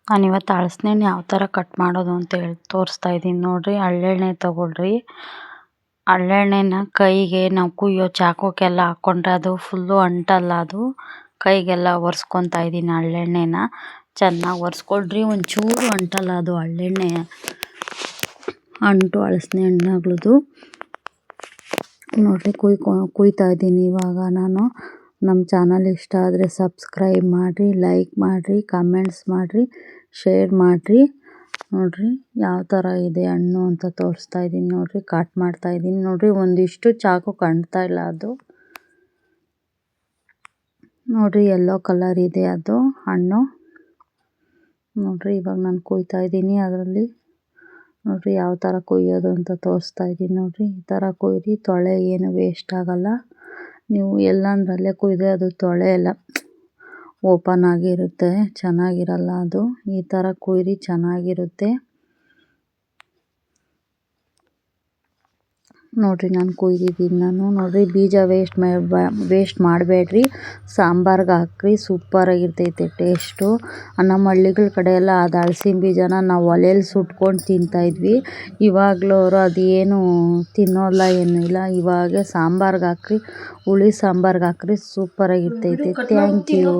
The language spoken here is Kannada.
ನಾನಿವತ್ತು ಹಲಸಿನಣ್ಣು ಯಾವ ಥರ ಕಟ್ ಮಾಡೋದು ಅಂತ ಹೇಳಿ ತೋರಿಸ್ತಾ ಇದ್ದೀನಿ ನೋಡಿರಿ. ಹರಳೆಣ್ಣೆ ತಗೊಳ್ರಿ. ಹರಳೆಣ್ಣೆನ ಕೈಗೆ ನಾವು ಕುಯ್ಯೋ ಚಾಕುಕ್ಕೆಲ್ಲ ಹಾಕ್ಕೊಂಡ್ರೆ ಅದು ಫುಲ್ಲು ಅಂಟಲ್ಲ. ಅದು ಕೈಗೆಲ್ಲ ಒರೆಸ್ಕೊತಾ ಇದ್ದೀನಿ. ಹರಳೆಣ್ಣೆನ ಚೆನ್ನಾಗಿ ಒರೆಸ್ಕೊಳ್ರಿ. ಒಂಚೂರು ಅಂಟಲ್ಲ ಅದು ಹರಳೆಣ್ಣೆ ಅಂಟು ಹಲಸಿನ ಹಣ್ಣುಗಳದು ನೋಡಿರಿ. ಕುಯ್ತಾ ಇದ್ದೀನಿ ಇವಾಗ ನಾನು. ನಮ್ಮ ಚಾನಲ್ ಇಷ್ಟ ಆದರೆ ಸಬ್ಸ್ಕ್ರೈಬ್ ಮಾಡಿರಿ, ಲೈಕ್ ಮಾಡಿರಿ, ಕಮೆಂಟ್ಸ್ ಮಾಡಿರಿ, ಶೇರ್ ಮಾಡಿರಿ. ನೋಡಿರಿ ಯಾವ ಥರ ಇದೆ ಹಣ್ಣು ಅಂತ ತೋರಿಸ್ತಾ ಇದ್ದೀನಿ ನೋಡಿರಿ. ಕಟ್ ಮಾಡ್ತಾ ಇದ್ದೀನಿ ನೋಡಿರಿ. ಒಂದಿಷ್ಟು ಚಾಕು ಕಾಣ್ತಾ ಇಲ್ಲ ಅದು ನೋಡಿರಿ. ಯೆಲ್ಲೋ ಕಲರ್ ಇದೆ ಅದು ಹಣ್ಣು ನೋಡಿರಿ. ಇವಾಗ ನಾನು ಕುಯ್ತಾ ಇದ್ದೀನಿ. ಅದರಲ್ಲಿ ನೋಡಿರಿ ಯಾವ ಥರ ಕೊಯ್ಯೋದು ಅಂತ ತೋರಿಸ್ತಾ ಇದ್ದೀನಿ ನೋಡಿರಿ. ಈ ಥರ ಕೊಯ್ದು ತೊಳೆ ಏನು ವೇಸ್ಟ್ ಆಗೋಲ್ಲ. ನೀವು ಎಲ್ಲಂದ್ರಲ್ಲೇ ಕೊಯ್ದರೆ ಅದು ತೊಳೆ ಎಲ್ಲ ಓಪನ್ ಆಗಿರುತ್ತೆ, ಚೆನ್ನಾಗಿರಲ್ಲ ಅದು. ಈ ಥರ ಕೊಯ್ದು ಚೆನ್ನಾಗಿರುತ್ತೆ ನೋಡಿರಿ. ನಾನು ಕೊಯ್ದಿದ್ದೀನಿ ನೋಡಿರಿ. ಬೀಜ ವೇಸ್ಟ್ ಮಾಡಬೇಡ್ರಿ. ಸಾಂಬಾರ್ಗೆ ಹಾಕ್ರಿ, ಸೂಪರಾಗಿರ್ತೈತೆ ಟೇಸ್ಟು. ನಮ್ಮ ಹಳ್ಳಿಗಳ ಕಡೆ ಎಲ್ಲ ಅದು ಹಲಸಿನ ಬೀಜನ ನಾವು ಒಲೆಯಲ್ಲಿ ಸುಟ್ಕೊಂಡು ತಿಂತಾಯಿದ್ವಿ. ಇವಾಗಲೂ ಅವರು ಅದೇನು ತಿನ್ನೋಲ್ಲ, ಏನೂ ಇಲ್ಲ. ಇವಾಗ ಸಾಂಬಾರ್ಗೆ ಹಾಕ್ರಿ, ಹುಳಿ ಸಾಂಬಾರ್ಗೆ ಹಾಕ್ರಿ, ಸೂಪರಾಗಿರ್ತೈತೆ. Thank you.